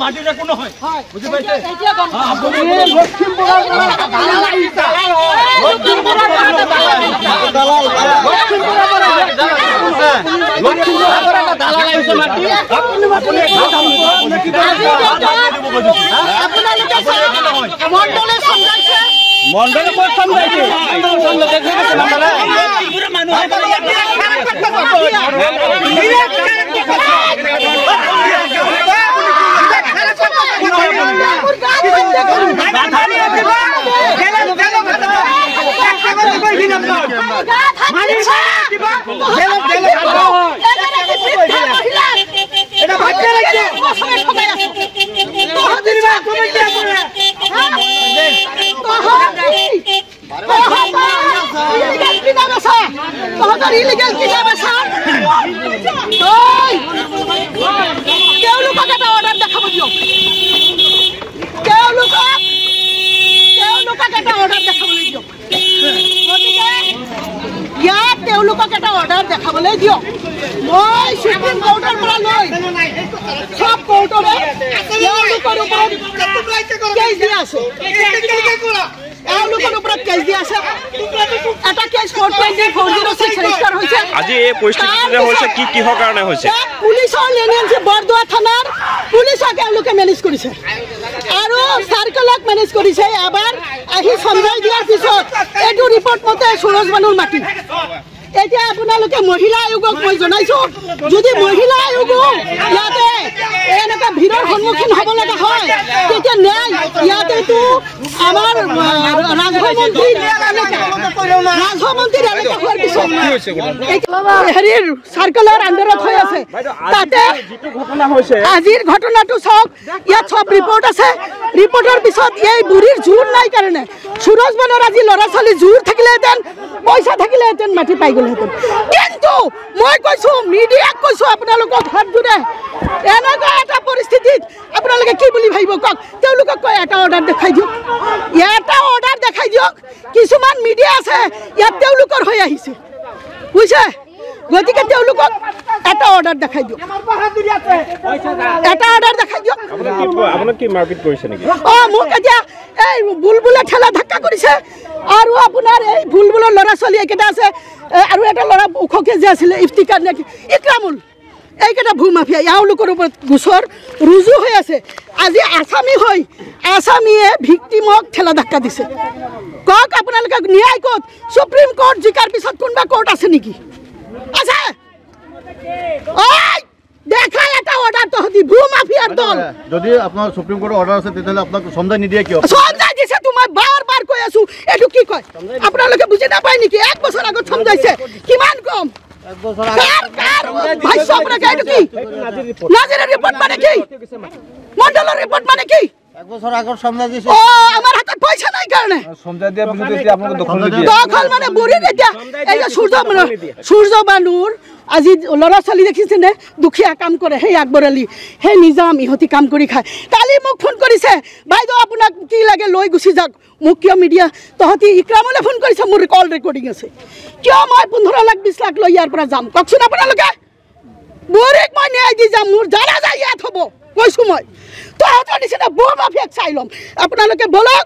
মাটিটা কোনো হয় বুঝি পাইছে মন্ডলে কত সমঝাইছে অৰ্ডাৰ দেখাবলৈ দিয়ক মই সুপ্ৰিম কোৰ্টৰ পৰা লৈ সব কোৰ্টৰে তেওঁলোকৰ ওপৰত কেছ দি আছে তেওঁলোকৰ ওপৰত কেছ দি আছে এটা কেছ 4.406 ৰেজিষ্টাৰ হৈছে আজি এই পৰিস্থিতিতে হৈছে কি কিহৰ কাৰণে হৈছে পুলিচৰ লেনেঞ্চি বৰদোৱা থানাৰ পুলিচক তেওঁলোকে মেনেজ কৰিছে আৰু সাৰ্কলক মেনেজ কৰিছে এবাৰ আহি সমঝাই দিয়াৰ পিছত এইটো ৰিপৰ্ট মতে সুৰজ বানুৰ মাটি এতিয়া আপোনালোকে মহিলা আয়োগক মই জনাইছো যদি মহিলা আয়োগ ইয়াতে এনেকা ভিৰৰ সন্মুখীন হ'ব লগা হয় তেতিয়া ন্যায় ইয়াতেতো আমাৰ ৰাজমন্ত্ৰী এলেকা হোৱাৰ পিছত হেৰিৰ চাৰ্কলৰ আণ্ডাৰত হৈ আছে তাতে আজিৰ ঘটনাটো চাওক ইয়াত চব ৰিপৰ্ট আছে ৰিপৰ্টৰ পিছত এই বুঢ়ীৰ জোৰ নাই কাৰণে সুৰজ বানৰ আজি ল'ৰা ছোৱালী জোৰ থাকিলেহেঁতেন পইচা থাকিলেহেঁতেন মাটি পাই গ'লহেঁতেন কিন্তু মই কৈছো মিডিয়াক কৈছো আপোনালোকক হাত জোৰে এনেকুৱা এটা পৰিস্থিতিত আপোনালোকে কি বুলি ভাবিব কওক তেওঁলোকক কয় এটা অৰ্ডাৰ দেখাই দিয়ক এটা অৰ্ডাৰ দেখাই দিয়ক কিছুমান মিডিয়া আছে ইয়াত তেওঁলোকৰ হৈ আহিছে বুজিছে গতিকে তেওঁলোকক এটা অৰ্ডাৰ দেখাই দিয়ক এটা অৰ্ডাৰ দেখাই দিয়ক আপোনাক কি মাৰপিট কৰিছে নেকি মোক এতিয়া এই বুলবুলে ঠেলা ধাক্কা কৰিছে আৰু আপোনাৰ এই বুলবুলৰ ল'ৰা ছোৱালী একেটা আছে আৰু এটা ল'ৰা ওখকে যে আছিলে ইফতিকাৰ নেকি ইকৰামুল এইকেইটা ভূ মাফিয়া এওঁলোকৰ ওপৰত গোচৰ ৰুজু হৈ আছে আজি আসামী হৈ আসামীয়ে ভিক্টিমক ঠেলা ধাক্কা দিছে কওক আপোনালোকে ন্যায় ক'ত সুপ্ৰিম কোৰ্ট জিকাৰ পিছত কোনোবা কোৰ্ট আছে নেকি আছে দেখাই এটা অৰ্ডাৰ তহঁতি ভূ মাফিয়াৰ দল যদি আপোনাৰ সুপ্ৰিম কোৰ্টৰ অৰ্ডাৰ আছে তেতিয়াহ'লে আপোনাক সমঝাই নিদিয়ে কিয় সমঝাই দিছে তোমাক বাৰ বাৰ কৈ আছো এইটো কি কয় আপোনালোকে বুজি নাপায় নেকি এক বছৰ আগত সমঝাইছে কিমান কম ভাষ্য আপোনাকে এইটো কি নাজিৰৰ ৰিপৰ্ট মানে কি মণ্ডলৰ ৰিপৰ্ট মানে কি এক বছৰ আগত সমঝাই দিছে আমাৰ হাতত পইচা নাই কাৰণে সমঝাই দিয়া পিছত এতিয়া আপোনাক দখল নিদিয়ে দখল মানে বুঢ়ী এতিয়া এই যে সূৰ্য বানুৰ আজি ল'ৰা ছোৱালী দেখিছে নে দুখীয়া কাম কৰে সেই আকবৰ আলী সেই নিজাম ইহঁতি কাম কৰি খায় কালি মোক ফোন কৰিছে বাইদেউ আপোনাক কি লাগে লৈ গুচি যাওক মোক কিয় মিডিয়া তহঁতি ইকৰামলৈ ফোন কৰিছে মোৰ কল ৰেকৰ্ডিং আছে কিয় মই 15 লাখ 20 লাখ লৈ ইয়াৰ পৰা যাম কওকচোন আপোনালোকে বুঢ়ীক মই ন্যায় দি যাম মোৰ জানা যায় ইয়াত হ'ব কৈছোঁ মই তহঁতৰ নিচিনা ভূ মাফিয়াক চাই ল'ম আপোনালোকে বলক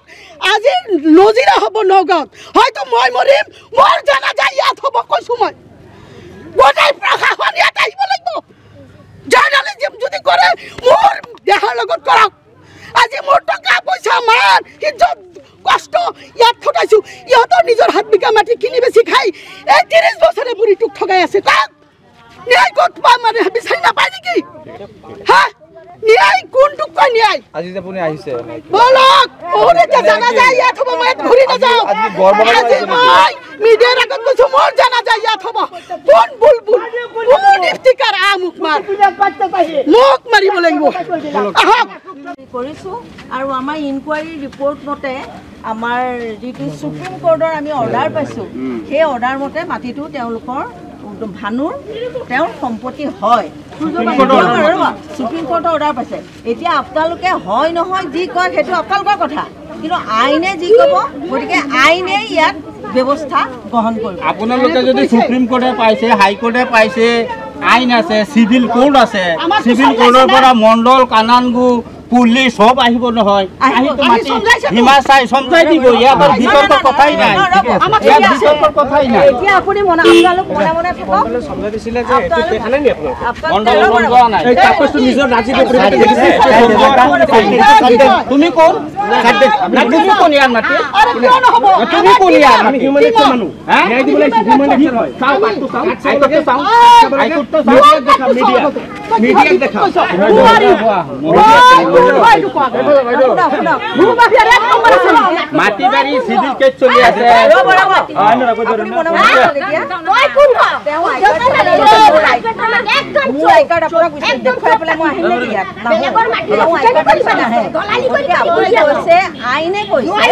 আজি নজিৰা হ'ব নগাঁৱত হয়তো মই মৰিম মোৰ জানা যায় ইয়াত হ'ব কৈছোঁ মই গোটেই প্ৰশাসন ইয়াত আহিব লাগিব জাৰ্ণালিজম যদি কৰে মোৰ দেহাৰ লগত কৰক আজি মোৰ টকা পইচা মান ইজ্জত কষ্ট ইয়াত খটাইছোঁ ইহঁতৰ নিজৰ হাত বিঘা মাটি কিনি বেছি খাই এই 30 বছৰে বুঢ়ীটোক ঠগাই আছে কওক ন্যায় ক'ত পাম মানে বিচাৰি নাপায় নেকি হা ন্যায় কোনটোক কয় ন্যায় আজি যে আপুনি আহিছে বলক মোৰ এতিয়া জানা যায় ইয়াত হ'ব মই ঘূৰি নাযাওঁ আজি মই মিডিয়াৰ আগত কৈছোঁ মোৰ জানা যায় ইয়াত হ'ব কোন বুলবুল কোন ইফতিকাৰ মোক মাৰিব লাগিব আহক কৰিছোঁ আৰু আমাৰ ইনকুৱাৰী ৰিপৰ্ট মতে আমাৰ যিটো সুপ্ৰিম কোৰ্টৰ আমি অৰ্ডাৰ পাইছোঁ সেই অৰ্ডাৰ মতে মাটিটো তেওঁলোকৰ ভানুৰ তেওঁৰ সম্পত্তি হয় সুপ্ৰিম কোৰ্টৰ অৰ্ডাৰ পাইছে এতিয়া আপোনালোকে হয় নহয় যি কয় সেইটো আপোনালোকৰ কথা কিন্তু আইনে যি ক'ব গতিকে আইনে ইয়াত ব্যৱস্থা গ্ৰহণ কৰিব আপোনালোকে যদি সুপ্ৰিম কোৰ্টে পাইছে হাইকোৰ্টে পাইছে আইন আছে, চিভিল কোড আছে, আমাৰতো চিভিল কোডৰ পৰা মণ্ডল কানানগু পুলিচ সব আহিব নহয়, আহি সীমা চাই সমজাই দিব। ইয়াত বিতৰ্কৰ কথাই নাই, ইয়াত বিতৰ্কৰ কথাই নাই। এতিয়া আপুনি আপোনালোক মনে মনে থাকক। মণ্ডল সমজোৱা নাই। তুমি কোন? তুমি কোন ইয়াৰ মাটি? তুমি কোন ইয়াৰ মাটি? মাটি বাৰী চিভিল কেছ চলি আছে। আইনে কৈছে